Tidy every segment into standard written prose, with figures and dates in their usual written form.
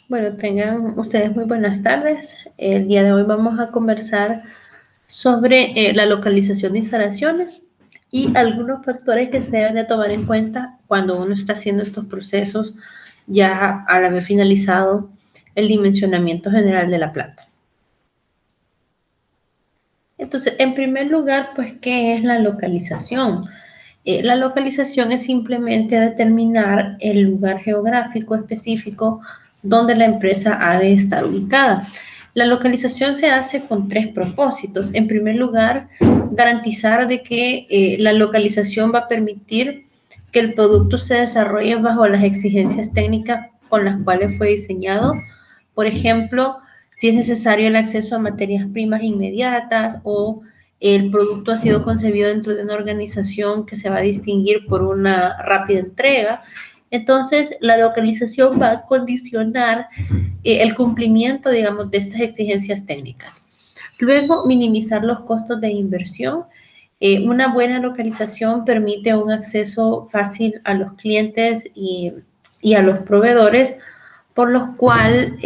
Bueno, tengan ustedes muy buenas tardes. El día de hoy vamos a conversar sobre la localización de instalaciones y algunos factores que se deben de tomar en cuenta cuando uno está haciendo estos procesos ya al haber finalizado el dimensionamiento general de la planta. Entonces, en primer lugar, pues, ¿qué es la localización? La localización es simplemente determinar el lugar geográfico específico donde la empresa ha de estar ubicada. La localización se hace con tres propósitos. En primer lugar, garantizar de que la localización va a permitir que el producto se desarrolle bajo las exigencias técnicas con las cuales fue diseñado. Por ejemplo, si es necesario el acceso a materias primas inmediatas o el producto ha sido concebido dentro de una organización que se va a distinguir por una rápida entrega. Entonces, la localización va a condicionar el cumplimiento, digamos, de estas exigencias técnicas. Luego, minimizar los costos de inversión. Una buena localización permite un acceso fácil a los clientes y a los proveedores, por lo cual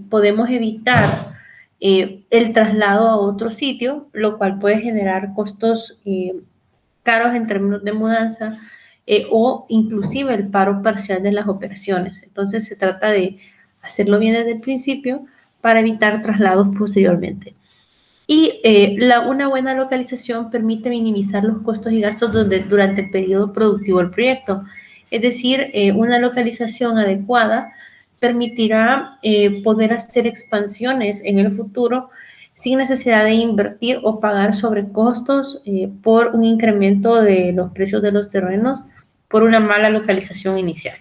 podemos evitar el traslado a otro sitio, lo cual puede generar costos caros en términos de mudanza o inclusive el paro parcial de las operaciones. Entonces se trata de hacerlo bien desde el principio para evitar traslados posteriormente. Y una buena localización permite minimizar los costos y gastos durante el periodo productivo del proyecto. Es decir, una localización adecuada permitirá poder hacer expansiones en el futuro sin necesidad de invertir o pagar sobrecostos por un incremento de los precios de los terrenos por una mala localización inicial.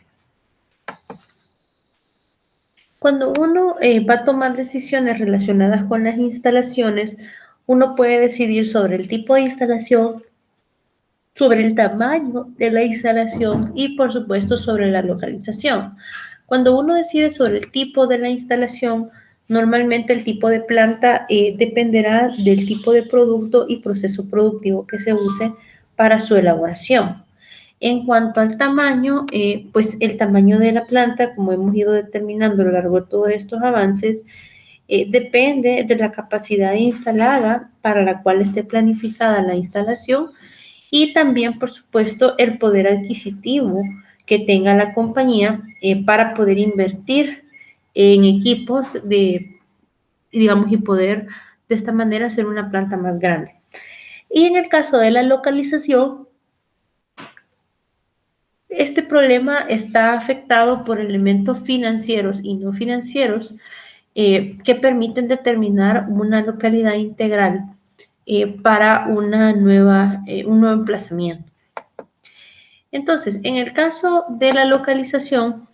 Cuando uno va a tomar decisiones relacionadas con las instalaciones, uno puede decidir sobre el tipo de instalación, sobre el tamaño de la instalación y, por supuesto, sobre la localización. Cuando uno decide sobre el tipo de la instalación, normalmente el tipo de planta dependerá del tipo de producto y proceso productivo que se use para su elaboración. En cuanto al tamaño, pues el tamaño de la planta, como hemos ido determinando a lo largo de todos estos avances, depende de la capacidad instalada para la cual esté planificada la instalación y también, por supuesto, el poder adquisitivo que tenga la compañía para poder invertir en equipos digamos, y poder de esta manera hacer una planta más grande. Y en el caso de la localización, este problema está afectado por elementos financieros y no financieros que permiten determinar una localidad integral para un nuevo emplazamiento. Entonces, en el caso de la localización,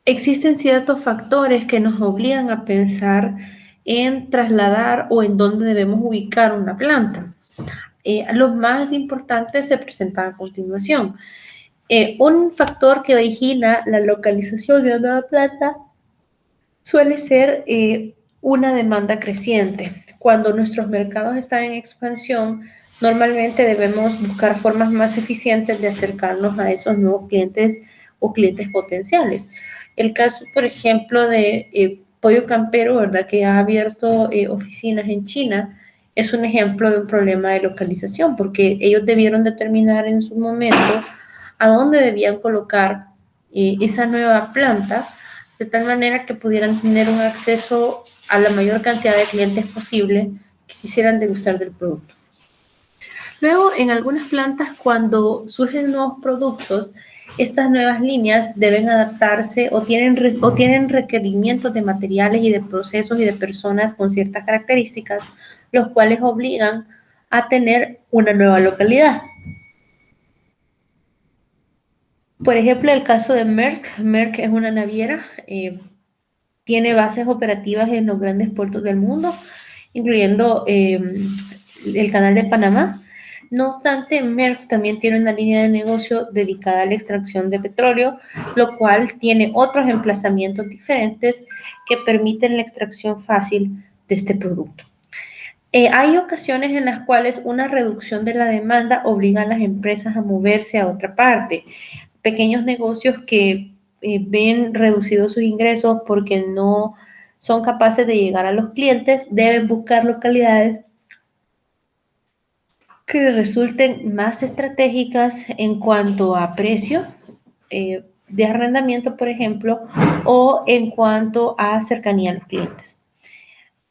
existen ciertos factores que nos obligan a pensar en trasladar o en dónde debemos ubicar una planta. Los más importantes se presentan a continuación. Un factor que origina la localización de una nueva planta suele ser una demanda creciente. Cuando nuestros mercados están en expansión, normalmente debemos buscar formas más eficientes de acercarnos a esos nuevos clientes o clientes potenciales. El caso, por ejemplo, de Pollo Campero, ¿verdad? Que ha abierto oficinas en China, es un ejemplo de un problema de localización, porque ellos debieron determinar en su momento a dónde debían colocar esa nueva planta de tal manera que pudieran tener un acceso a la mayor cantidad de clientes posible que quisieran degustar del producto. Luego, en algunas plantas, cuando surgen nuevos productos, estas nuevas líneas deben adaptarse o tienen requerimientos de materiales y de procesos y de personas con ciertas características, los cuales obligan a tener una nueva localidad. Por ejemplo, el caso de Merck. Merck es una naviera, tiene bases operativas en los grandes puertos del mundo, incluyendo el canal de Panamá. No obstante, Merck también tiene una línea de negocio dedicada a la extracción de petróleo, lo cual tiene otros emplazamientos diferentes que permiten la extracción fácil de este producto. Hay ocasiones en las cuales una reducción de la demanda obliga a las empresas a moverse a otra parte. Pequeños negocios que ven reducidos sus ingresos porque no son capaces de llegar a los clientes, deben buscar localidades que resulten más estratégicas en cuanto a precio de arrendamiento, por ejemplo, o en cuanto a cercanía a los clientes.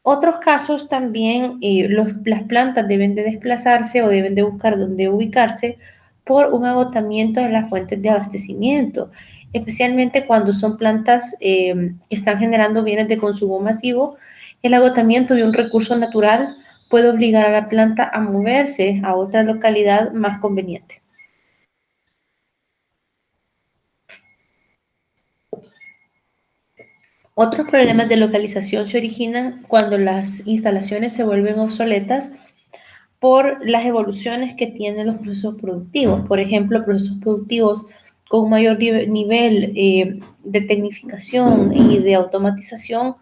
Otros casos también, las plantas deben de desplazarse o deben de buscar dónde ubicarse por un agotamiento de las fuentes de abastecimiento, especialmente cuando son plantas que están generando bienes de consumo masivo. El agotamiento de un recurso natural puede obligar a la planta a moverse a otra localidad más conveniente. Otros problemas de localización se originan cuando las instalaciones se vuelven obsoletas por las evoluciones que tienen los procesos productivos. Por ejemplo, procesos productivos con un mayor nivel de tecnificación y de automatización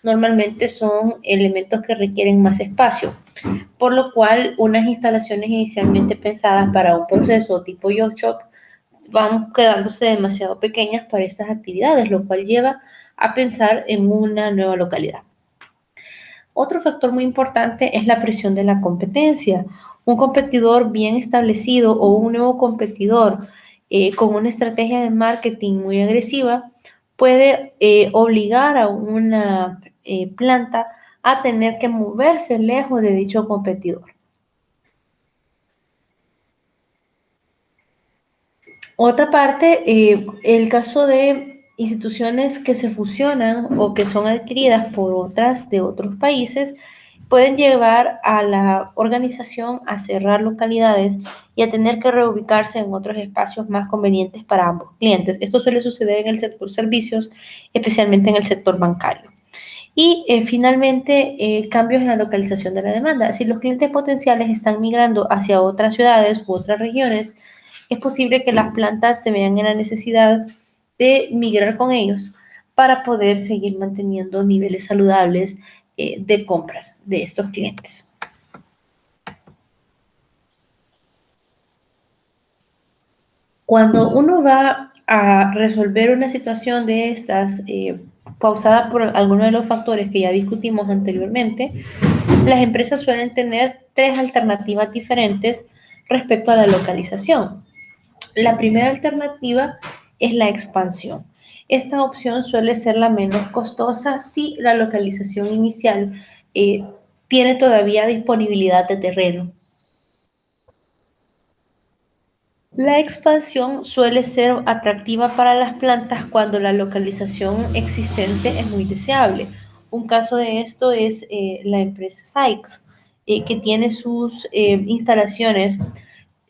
normalmente son elementos que requieren más espacio, por lo cual unas instalaciones inicialmente pensadas para un proceso tipo job shop van quedándose demasiado pequeñas para estas actividades, lo cual lleva a pensar en una nueva localidad. Otro factor muy importante es la presión de la competencia. Un competidor bien establecido o un nuevo competidor con una estrategia de marketing muy agresiva puede obligar a una planta a tener que moverse lejos de dicho competidor. Otra parte, el caso de instituciones que se fusionan o que son adquiridas por otras de otros países pueden llevar a la organización a cerrar localidades y a tener que reubicarse en otros espacios más convenientes para ambos clientes. Esto suele suceder en el sector servicios, especialmente en el sector bancario. Y finalmente, cambios en la localización de la demanda. Si los clientes potenciales están migrando hacia otras ciudades u otras regiones, es posible que las plantas se vean en la necesidad de migrar con ellos para poder seguir manteniendo niveles saludables de compras de estos clientes. Cuando uno va a resolver una situación de estas causada por alguno de los factores que ya discutimos anteriormente, las empresas suelen tener tres alternativas diferentes respecto a la localización. La primera alternativa es la expansión. Esta opción suele ser la menos costosa si la localización inicial eh, tiene todavía disponibilidad de terreno. La expansión suele ser atractiva para las plantas cuando la localización existente es muy deseable. Un caso de esto es la empresa Sykes, que tiene sus instalaciones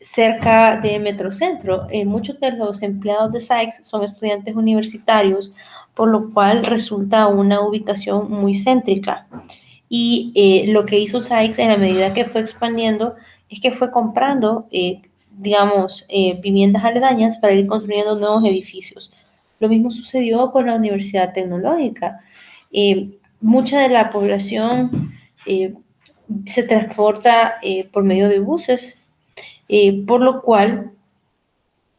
cerca de Metrocentro. Muchos de los empleados de Sykes son estudiantes universitarios, por lo cual resulta una ubicación muy céntrica. Y lo que hizo Sykes en la medida que fue expandiendo es que fue comprando, digamos, viviendas aledañas para ir construyendo nuevos edificios. Lo mismo sucedió con la Universidad Tecnológica. Mucha de la población se transporta por medio de buses, por lo cual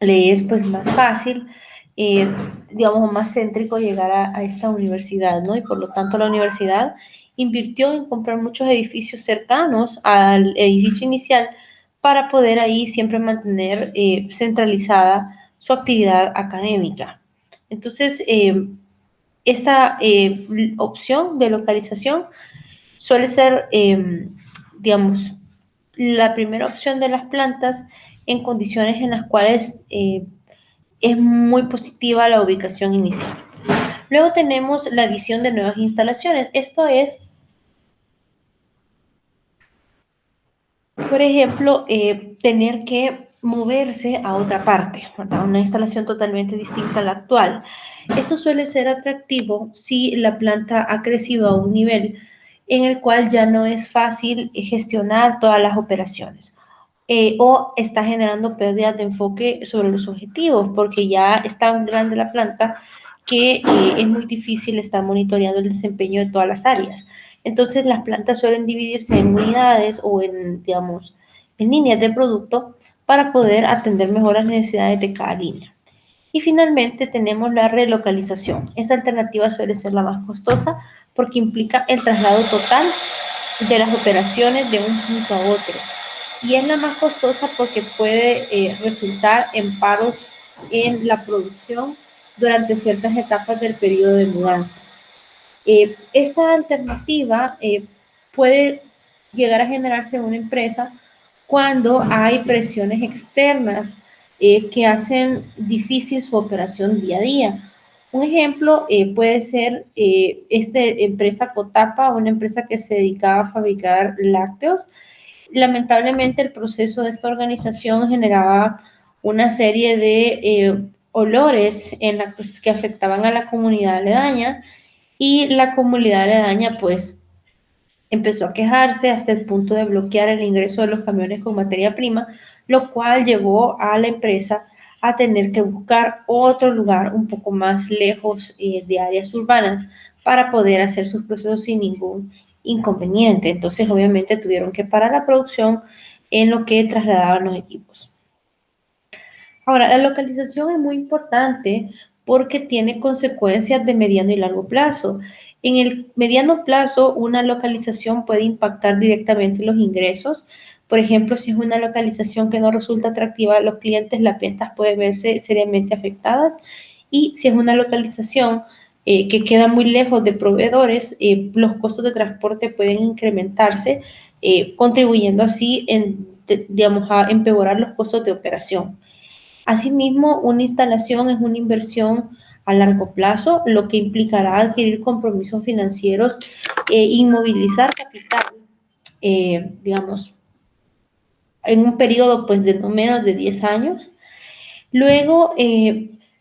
le es pues más fácil, eh, digamos, más céntrico llegar a esta universidad, ¿no? Y por lo tanto la universidad invirtió en comprar muchos edificios cercanos al edificio inicial para poder ahí siempre mantener centralizada su actividad académica. Entonces, esta opción de localización suele ser, digamos, la primera opción de las plantas en condiciones en las cuales es muy positiva la ubicación inicial. Luego tenemos la adición de nuevas instalaciones. Esto es, por ejemplo, tener que moverse a otra parte, ¿verdad? Una instalación totalmente distinta a la actual. Esto suele ser atractivo si la planta ha crecido a un nivel en el cual ya no es fácil gestionar todas las operaciones. O está generando pérdidas de enfoque sobre los objetivos, porque ya es tan grande la planta que es muy difícil estar monitoreando el desempeño de todas las áreas. Entonces, las plantas suelen dividirse en unidades o en, digamos, en líneas de producto para poder atender mejor las necesidades de cada línea. Y finalmente tenemos la relocalización. Esta alternativa suele ser la más costosa porque implica el traslado total de las operaciones de un punto a otro. Y es la más costosa porque puede resultar en paros en la producción durante ciertas etapas del periodo de mudanza. Esta alternativa puede llegar a generarse en una empresa cuando hay presiones externas que hacen difícil su operación día a día. Un ejemplo puede ser esta empresa Cotapa, una empresa que se dedicaba a fabricar lácteos. Lamentablemente el proceso de esta organización generaba una serie de olores en la que afectaban a la comunidad aledaña y la comunidad aledaña pues empezó a quejarse hasta el punto de bloquear el ingreso de los camiones con materia prima, lo cual llevó a la empresa a tener que buscar otro lugar un poco más lejos de áreas urbanas para poder hacer sus procesos sin ningún inconveniente. Entonces, obviamente, tuvieron que parar la producción en lo que trasladaban los equipos. Ahora, la localización es muy importante porque tiene consecuencias de mediano y largo plazo. En el mediano plazo, una localización puede impactar directamente los ingresos. Por ejemplo, si es una localización que no resulta atractiva a los clientes, las ventas pueden verse seriamente afectadas. Y si es una localización que queda muy lejos de proveedores, los costos de transporte pueden incrementarse, contribuyendo así digamos, a empeorar los costos de operación. Asimismo, una instalación es una inversión a largo plazo, lo que implicará adquirir compromisos financieros e inmovilizar capital, digamos, en un periodo pues, de no menos de 10 años. Luego,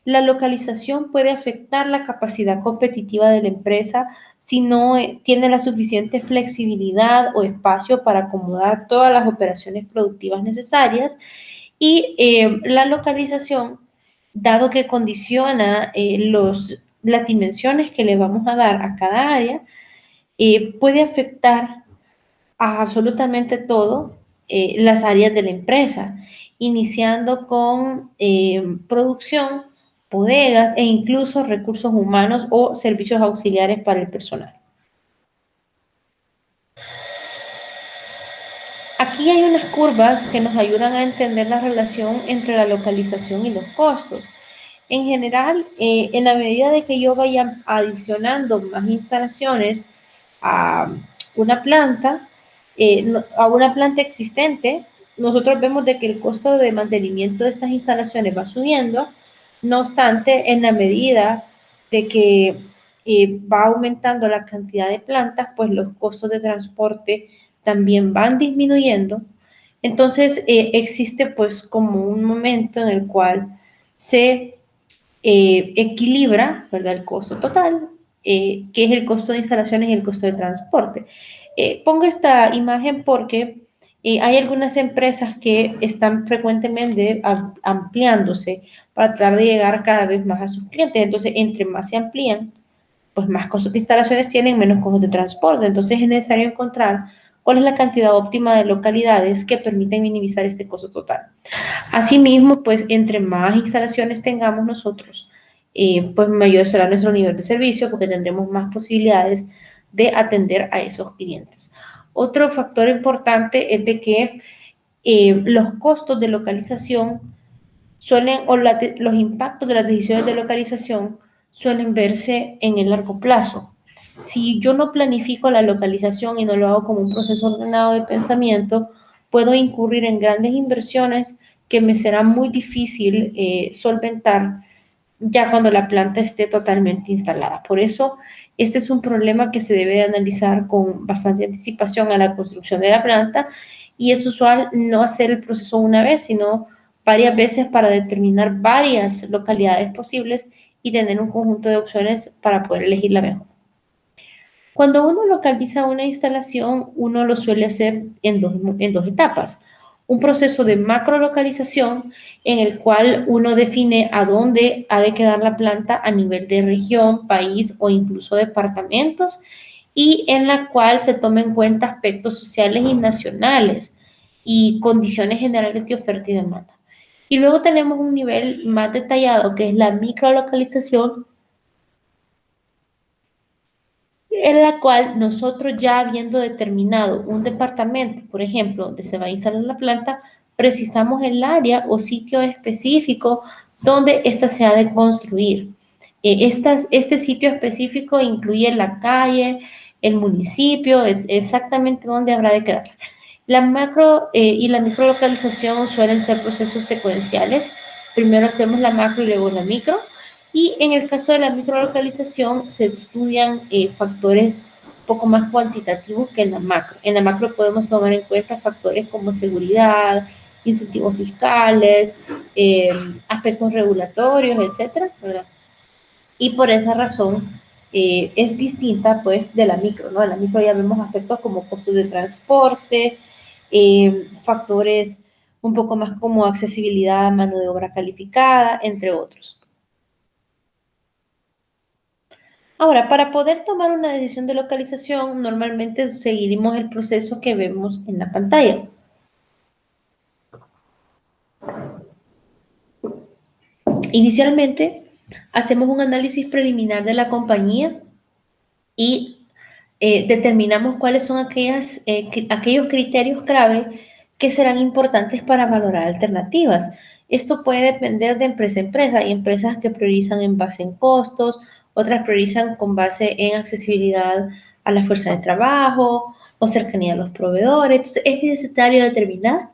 la localización puede afectar la capacidad competitiva de la empresa si no tiene la suficiente flexibilidad o espacio para acomodar todas las operaciones productivas necesarias. Y la localización, dado que condiciona las dimensiones que le vamos a dar a cada área, puede afectar a absolutamente todo las áreas de la empresa, iniciando con producción, bodegas e incluso recursos humanos o servicios auxiliares para el personal. Aquí hay unas curvas que nos ayudan a entender la relación entre la localización y los costos. En general, en la medida de que yo vaya adicionando más instalaciones a una planta, a una planta existente, nosotros vemos de que el costo de mantenimiento de estas instalaciones va subiendo. No obstante, en la medida de que va aumentando la cantidad de plantas, pues los costos de transporte también van disminuyendo. Entonces, existe pues como un momento en el cual se equilibra, ¿verdad?, el costo total, que es el costo de instalaciones y el costo de transporte. Pongo esta imagen porque hay algunas empresas que están frecuentemente ampliándose para tratar de llegar cada vez más a sus clientes. Entonces, entre más se amplían, pues más costos de instalaciones tienen, menos costos de transporte. Entonces, es necesario encontrar cuál es la cantidad óptima de localidades que permiten minimizar este costo total. Asimismo, pues entre más instalaciones tengamos nosotros, pues mayor será nuestro nivel de servicio porque tendremos más posibilidades de atender a esos clientes. Otro factor importante es de que los costos de localización suelen, o los impactos de las decisiones de localización suelen verse en el largo plazo. Si yo no planifico la localización y no lo hago como un proceso ordenado de pensamiento, puedo incurrir en grandes inversiones que me será muy difícil solventar ya cuando la planta esté totalmente instalada. Por eso, este es un problema que se debe de analizar con bastante anticipación a la construcción de la planta y es usual no hacer el proceso una vez, sino varias veces para determinar varias localidades posibles y tener un conjunto de opciones para poder elegir la mejor. Cuando uno localiza una instalación, uno lo suele hacer en dos etapas. Un proceso de macrolocalización en el cual uno define a dónde ha de quedar la planta a nivel de región, país o incluso departamentos y en la cual se toma en cuenta aspectos sociales y nacionales y condiciones generales de oferta y demanda. Y luego tenemos un nivel más detallado que es la microlocalización, en la cual nosotros ya habiendo determinado un departamento, por ejemplo, donde se va a instalar la planta, precisamos el área o sitio específico donde ésta se ha de construir. Este sitio específico incluye la calle, el municipio, exactamente dónde habrá de quedar. La macro y la microlocalización suelen ser procesos secuenciales. Primero hacemos la macro y luego la micro. Y en el caso de la microlocalización se estudian factores un poco más cuantitativos que en la macro. En la macro podemos tomar en cuenta factores como seguridad, incentivos fiscales, aspectos regulatorios, etcétera, ¿verdad? Y por esa razón es distinta pues de la micro, ¿no? En la micro ya vemos aspectos como costos de transporte, factores un poco más como accesibilidad a mano de obra calificada, entre otros. Ahora, para poder tomar una decisión de localización, normalmente seguiremos el proceso que vemos en la pantalla. Inicialmente, hacemos un análisis preliminar de la compañía y determinamos cuáles son aquellos criterios clave que serán importantes para valorar alternativas. Esto puede depender de empresa a empresa. Hay empresas que priorizan en base en costos, otras priorizan con base en accesibilidad a la fuerza de trabajo o cercanía a los proveedores. Entonces, es necesario determinar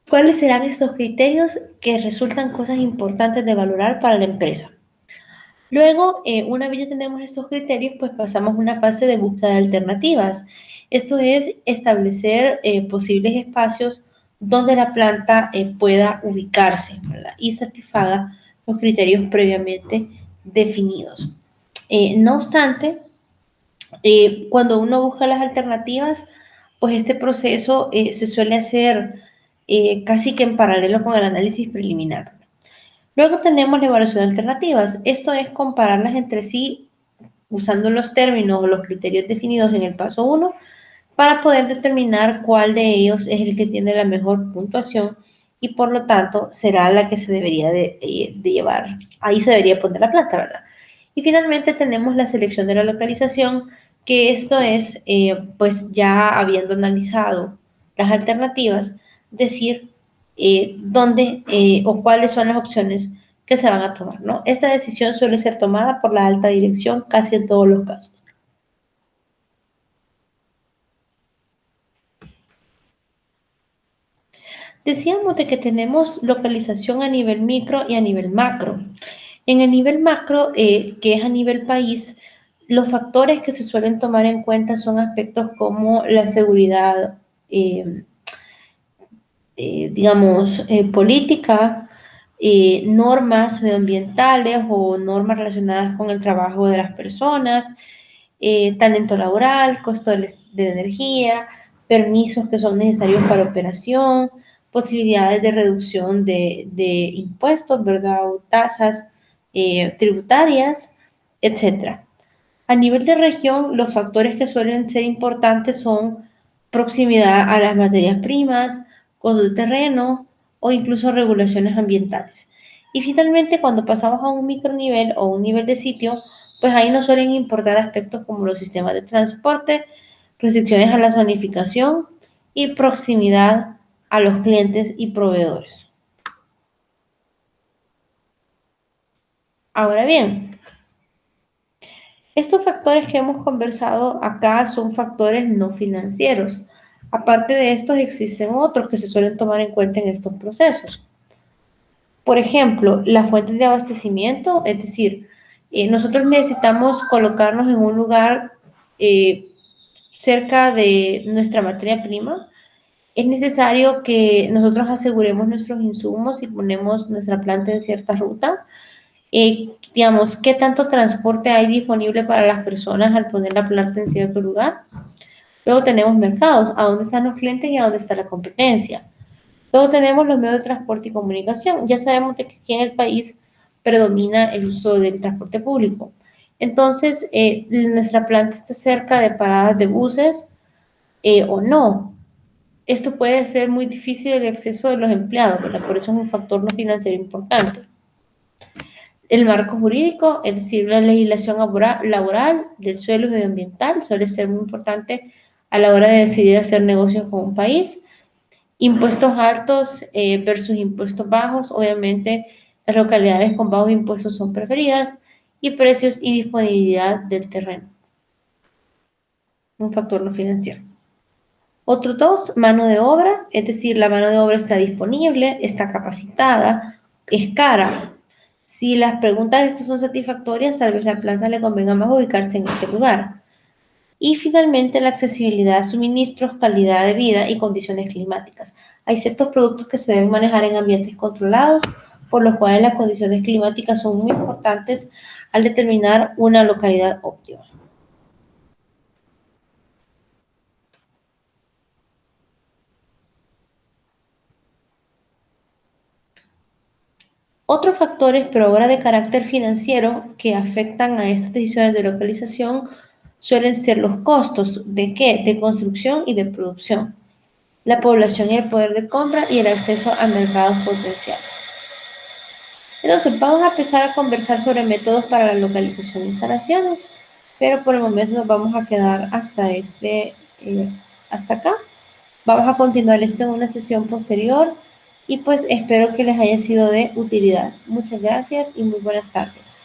cuáles serán estos criterios que resultan cosas importantes de valorar para la empresa. Luego, una vez ya tenemos estos criterios, pues pasamos a una fase de búsqueda de alternativas. Esto es establecer posibles espacios donde la planta pueda ubicarse, ¿verdad? Y satisfaga los criterios previamente definidos. No obstante, cuando uno busca las alternativas, pues este proceso se suele hacer casi que en paralelo con el análisis preliminar. Luego tenemos la evaluación de alternativas. Esto es compararlas entre sí usando los términos o los criterios definidos en el paso 1 para poder determinar cuál de ellos es el que tiene la mejor puntuación y por lo tanto será la que se debería de llevar. Ahí se debería poner la planta, ¿verdad? Y finalmente tenemos la selección de la localización, que esto es, pues ya habiendo analizado las alternativas, decir dónde o cuáles son las opciones que se van a tomar, ¿no? Esta decisión suele ser tomada por la alta dirección casi en todos los casos. Decíamos de que tenemos localización a nivel micro y a nivel macro. En el nivel macro, que es a nivel país, los factores que se suelen tomar en cuenta son aspectos como la seguridad, eh, digamos, política, normas medioambientales o normas relacionadas con el trabajo de las personas, talento laboral, costo de energía, permisos que son necesarios para operación, posibilidades de reducción de impuestos, ¿verdad? O tasas tributarias, etcétera. A nivel de región, los factores que suelen ser importantes son proximidad a las materias primas, costo de terreno o incluso regulaciones ambientales. Y finalmente, cuando pasamos a un micronivel o un nivel de sitio, pues ahí nos suelen importar aspectos como los sistemas de transporte, restricciones a la zonificación y proximidad a los clientes y proveedores. Ahora bien, estos factores que hemos conversado acá son factores no financieros. Aparte de estos, existen otros que se suelen tomar en cuenta en estos procesos. Por ejemplo, las fuentes de abastecimiento, es decir, nosotros necesitamos colocarnos en un lugar eh, cerca de nuestra materia prima. Es necesario que nosotros aseguremos nuestros insumos y ponemos nuestra planta en cierta ruta. Digamos, qué tanto transporte hay disponible para las personas al poner la planta en cierto lugar. Luego tenemos mercados, a dónde están los clientes y a dónde está la competencia. Luego tenemos los medios de transporte y comunicación. Ya sabemos de que aquí en el país predomina el uso del transporte público. Entonces, nuestra planta está cerca de paradas de buses o no. Esto puede ser muy difícil el acceso de los empleados, ¿verdad? Por eso es un factor no financiero importante. El marco jurídico, es decir, la legislación laboral, del suelo y medioambiental, suele ser muy importante a la hora de decidir hacer negocios con un país. Impuestos altos versus impuestos bajos, obviamente las localidades con bajos impuestos son preferidas, y precios y disponibilidad del terreno, un factor no financiero. Otro dos, mano de obra, es decir, la mano de obra está disponible, está capacitada, es cara. Si las preguntas estas son satisfactorias, tal vez la planta le convenga más ubicarse en ese lugar. Y finalmente, la accesibilidad a suministros, calidad de vida y condiciones climáticas. Hay ciertos productos que se deben manejar en ambientes controlados, por lo cual las condiciones climáticas son muy importantes al determinar una localidad óptima. Otros factores, pero ahora de carácter financiero, que afectan a estas decisiones de localización suelen ser los costos. ¿De qué? De construcción y de producción, la población y el poder de compra y el acceso a mercados potenciales. Entonces, vamos a empezar a conversar sobre métodos para la localización de instalaciones, pero por el momento nos vamos a quedar hasta acá. Vamos a continuar esto en una sesión posterior y pues espero que les haya sido de utilidad. Muchas gracias y muy buenas tardes.